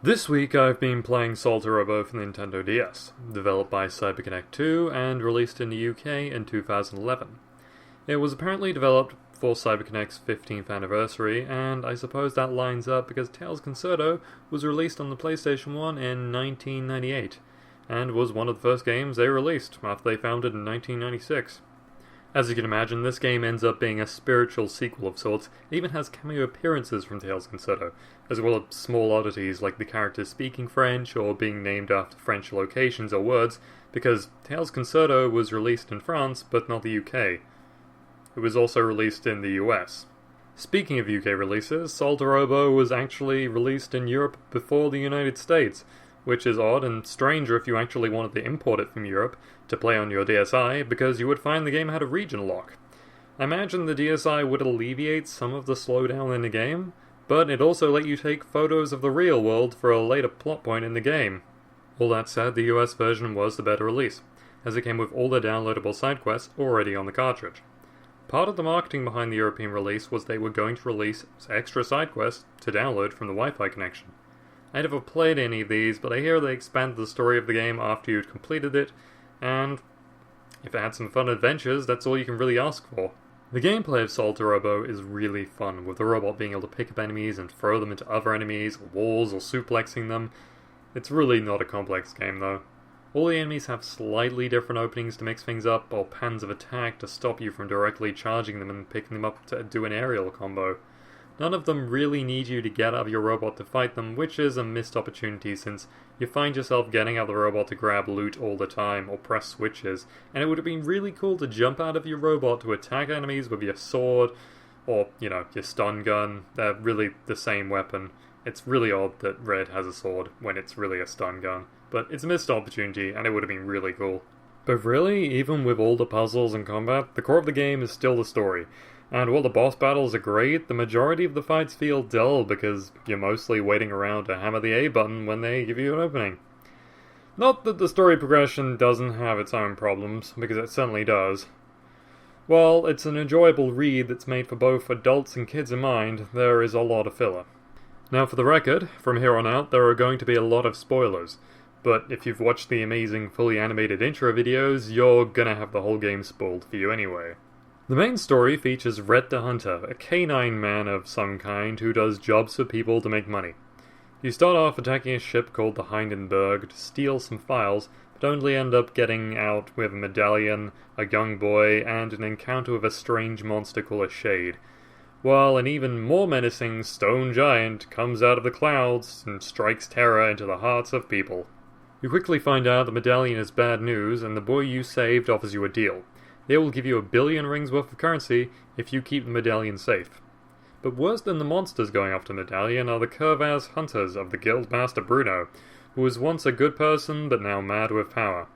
This week I've been playing Solatorobo for the Nintendo DS, developed by CyberConnect 2 and released in the UK in 2011. It was apparently developed for CyberConnect's 15th anniversary, and I suppose that lines up because Tales Concerto was released on the PlayStation 1 in 1998, and was one of the first games they released after they founded in 1996. As you can imagine, this game ends up being a spiritual sequel of sorts. It even has cameo appearances from Tales Concerto, as well as small oddities like the characters speaking French or being named after French locations or words, because Tales Concerto was released in France but not the UK. It was also released in the US. Speaking of UK releases, Solatorobo was actually released in Europe before the United States, which is odd and stranger if you actually wanted to import it from Europe to play on your DSi, because you would find the game had a region lock. I imagine the DSi would alleviate some of the slowdown in the game, but it also let you take photos of the real world for a later plot point in the game. All that said, the US version was the better release, as it came with all the downloadable side quests already on the cartridge. Part of the marketing behind the European release was they were going to release extra side quests to download from the Wi-Fi connection. I never played any of these, but I hear they expanded the story of the game after you'd completed it, and if it had some fun adventures, that's all you can really ask for. The gameplay of Solatorobo is really fun, with the robot being able to pick up enemies and throw them into other enemies, or walls, or suplexing them. It's really not a complex game though. All the enemies have slightly different openings to mix things up, or pans of attack to stop you from directly charging them and picking them up to do an aerial combo. None of them really need you to get out of your robot to fight them, which is a missed opportunity since you find yourself getting out of the robot to grab loot all the time or press switches, and it would have been really cool to jump out of your robot to attack enemies with your sword or, your stun gun. They're really the same weapon. It's really odd that Red has a sword when it's really a stun gun, but it's a missed opportunity and it would have been really cool. But really, even with all the puzzles and combat, the core of the game is still the story. And while the boss battles are great, the majority of the fights feel dull because you're mostly waiting around to hammer the A button when they give you an opening. Not that the story progression doesn't have its own problems, because it certainly does. While it's an enjoyable read that's made for both adults and kids in mind, there is a lot of filler. Now for the record, from here on out there are going to be a lot of spoilers, but if you've watched the amazing fully animated intro videos, you're gonna have the whole game spoiled for you anyway. The main story features Red the Hunter, a canine man of some kind who does jobs for people to make money. You start off attacking a ship called the Hindenburg to steal some files, but only end up getting out with a medallion, a young boy, and an encounter with a strange monster called a Shade, while an even more menacing stone giant comes out of the clouds and strikes terror into the hearts of people. You quickly find out the medallion is bad news, and the boy you saved offers you a deal. They will give you 1 billion rings worth of currency if you keep the medallion safe. But worse than the monsters going after the medallion are the Curvaz hunters of the Guildmaster Bruno, who was once a good person but now mad with power.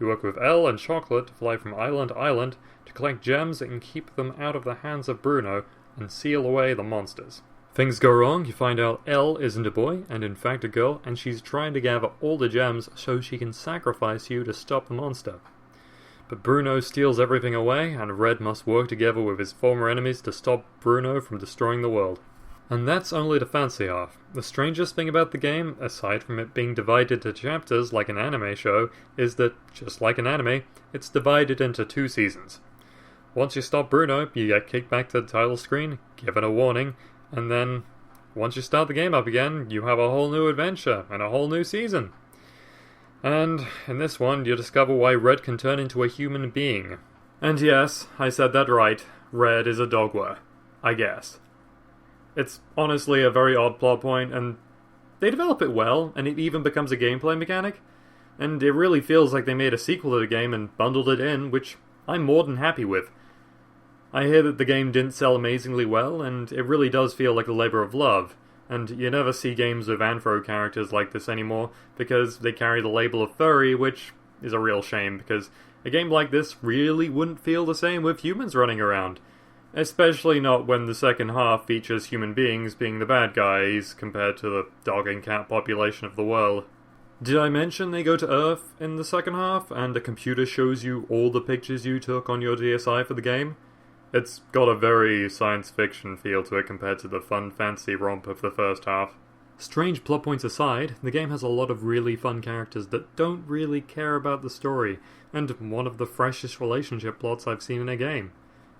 You work with Elle and Chocolate to fly from island to island to collect gems and keep them out of the hands of Bruno and seal away the monsters. Things go wrong, you find out Elle isn't a boy and in fact a girl, and she's trying to gather all the gems so she can sacrifice you to stop the monster. But Bruno steals everything away, and Red must work together with his former enemies to stop Bruno from destroying the world. And that's only the fancy half. The strangest thing about the game, aside from it being divided into chapters like an anime show, is that, just like an anime, it's divided into 2 seasons. Once you stop Bruno, you get kicked back to the title screen, given a warning, and then, once you start the game up again, you have a whole new adventure and a whole new season. And in this one, you discover why Red can turn into a human being. And yes, I said that right. Red is a dogwa. I guess. It's honestly a very odd plot point, and they develop it well, and it even becomes a gameplay mechanic. And it really feels like they made a sequel to the game and bundled it in, which I'm more than happy with. I hear that the game didn't sell amazingly well, and it really does feel like a labor of love. And you never see games with anthro characters like this anymore, because they carry the label of furry, which is a real shame, because a game like this really wouldn't feel the same with humans running around. Especially not when the second half features human beings being the bad guys, compared to the dog and cat population of the world. Did I mention they go to Earth in the second half, and a computer shows you all the pictures you took on your DSi for the game? It's got a very science fiction feel to it compared to the fun fantasy romp of the first half. Strange plot points aside, the game has a lot of really fun characters that don't really care about the story, and one of the freshest relationship plots I've seen in a game.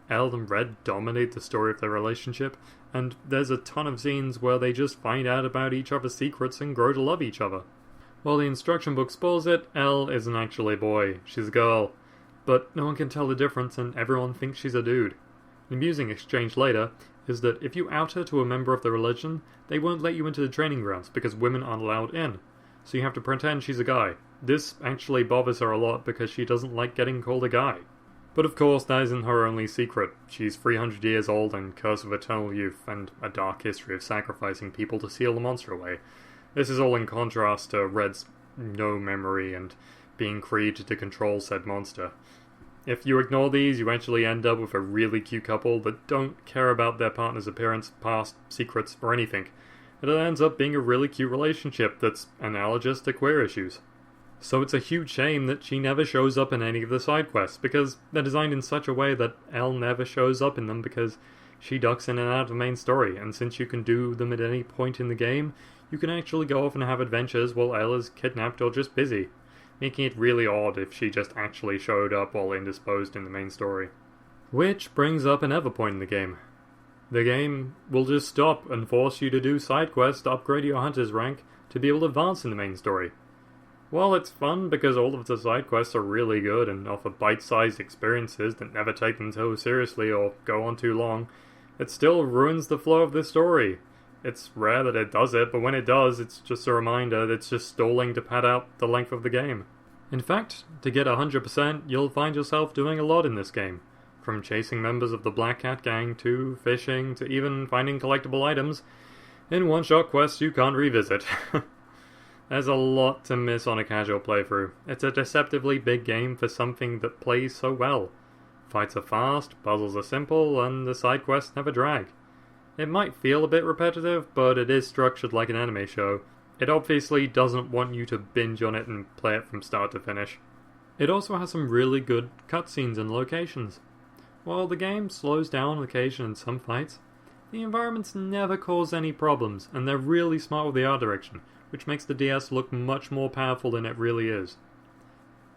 Elle and Red dominate the story of their relationship, and there's a ton of scenes where they just find out about each other's secrets and grow to love each other. While the instruction book spoils it, Elle isn't actually a boy, she's a girl. But no one can tell the difference and everyone thinks she's a dude. An amusing exchange later is that if you out her to a member of the religion, they won't let you into the training grounds because women aren't allowed in. So you have to pretend she's a guy. This actually bothers her a lot because she doesn't like getting called a guy. But of course that isn't her only secret. She's 300 years old and cursed with eternal youth and a dark history of sacrificing people to seal the monster away. This is all in contrast to Red's no memory and being created to control said monster. If you ignore these, you actually end up with a really cute couple that don't care about their partner's appearance, past, secrets, or anything. And it ends up being a really cute relationship that's analogous to queer issues. So it's a huge shame that she never shows up in any of the side quests, because they're designed in such a way that Elle never shows up in them because she ducks in and out of the main story, and since you can do them at any point in the game, you can actually go off and have adventures while Elle is kidnapped or just busy, making it really odd if she just actually showed up while indisposed in the main story. Which brings up another point in the game. The game will just stop and force you to do side quests to upgrade your hunter's rank to be able to advance in the main story. While it's fun because all of the side quests are really good and offer bite-sized experiences that never take them too seriously or go on too long, it still ruins the flow of the story. It's rare that it does it, but when it does, it's just a reminder that it's just stalling to pad out the length of the game. In fact, to get 100%, you'll find yourself doing a lot in this game. From chasing members of the Black Cat Gang, to fishing, to even finding collectible items, in one-shot quests you can't revisit. There's a lot to miss on a casual playthrough. It's a deceptively big game for something that plays so well. Fights are fast, puzzles are simple, and the side quests never drag. It might feel a bit repetitive, but it is structured like an anime show. It obviously doesn't want you to binge on it and play it from start to finish. It also has some really good cutscenes and locations. While the game slows down on occasion in some fights, the environments never cause any problems, and they're really smart with the art direction, which makes the DS look much more powerful than it really is.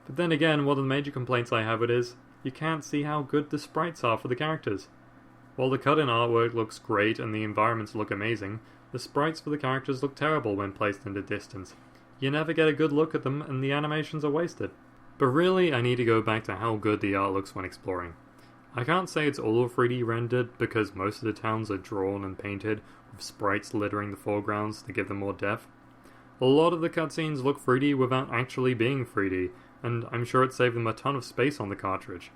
But then again, one of the major complaints I have with it is, you can't see how good the sprites are for the characters. While the cut-in artwork looks great and the environments look amazing, the sprites for the characters look terrible when placed in the distance. You never get a good look at them and the animations are wasted. But really, I need to go back to how good the art looks when exploring. I can't say it's all 3D rendered because most of the towns are drawn and painted with sprites littering the foregrounds to give them more depth. A lot of the cutscenes look 3D without actually being 3D, and I'm sure it saved them a ton of space on the cartridge.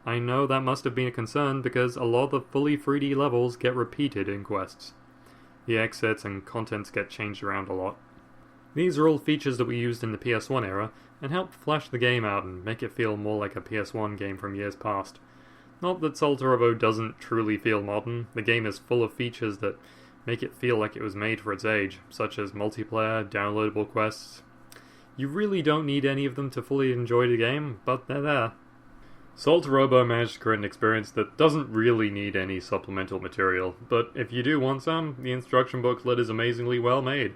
I know that must have been a concern because a lot of the fully 3D levels get repeated in quests. The exits and contents get changed around a lot. These are all features that we used in the PS1 era and helped flesh the game out and make it feel more like a PS1 game from years past. Not that Solatorobo doesn't truly feel modern, the game is full of features that make it feel like it was made for its age, such as multiplayer, downloadable quests. You really don't need any of them to fully enjoy the game, but they're there. Solatorobo managed to create an experience that doesn't really need any supplemental material, but if you do want some, the instruction booklet is amazingly well made,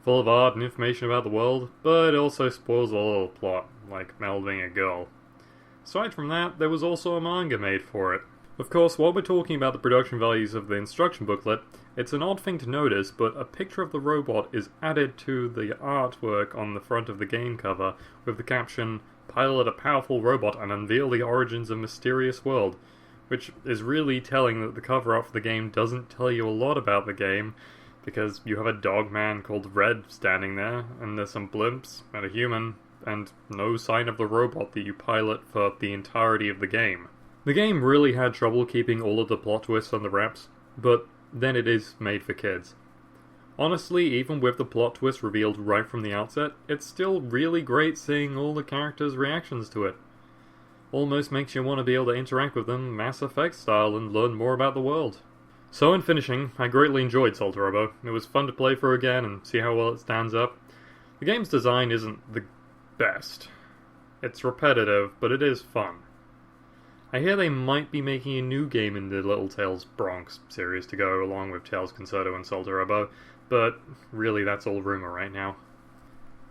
full of art and information about the world, but it also spoils a little plot, like Mel being a girl. Aside from that, there was also a manga made for it. Of course, while we're talking about the production values of the instruction booklet, it's an odd thing to notice, but a picture of the robot is added to the artwork on the front of the game cover with the caption, "Pilot a powerful robot and unveil the origins of mysterious world," which is really telling that the cover art for the game doesn't tell you a lot about the game, because you have a dog man called Red standing there, and there's some blimps, and a human, and no sign of the robot that you pilot for the entirety of the game. The game really had trouble keeping all of the plot twists on the wraps, but then it is made for kids. Honestly, even with the plot twist revealed right from the outset, it's still really great seeing all the characters' reactions to it. Almost makes you want to be able to interact with them Mass Effect style and learn more about the world. So in finishing, I greatly enjoyed Solatorobo. It was fun to play through again and see how well it stands up. The game's design isn't the best. It's repetitive, but it is fun. I hear they might be making a new game in the Little Tales Bronx series to go along with Tales Concerto and Solatorobo, but really that's all rumour right now.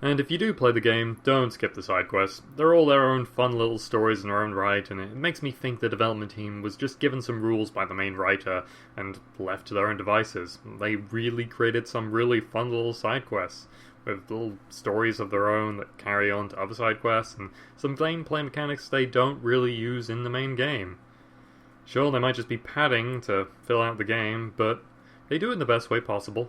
And if you do play the game, don't skip the side quests. They're all their own fun little stories in their own right, and it makes me think the development team was just given some rules by the main writer and left to their own devices. They really created some really fun little side quests, with little stories of their own that carry on to other side quests, and some gameplay mechanics they don't really use in the main game. Sure, they might just be padding to fill out the game, but they do it in the best way possible.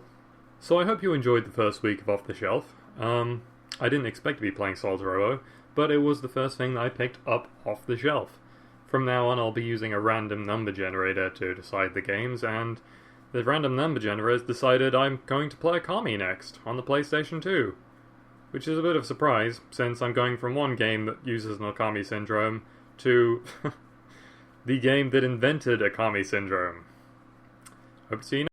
So I hope you enjoyed the first week of Off the Shelf. I didn't expect to be playing Solatorobo, but it was the first thing that I picked up off the shelf. From now on I'll be using a random number generator to decide the games, and the random number generator has decided I'm going to play Akami next, on the PlayStation 2. Which is a bit of a surprise, since I'm going from one game that uses an Akami syndrome to the game that invented Akami syndrome. Hope to see you next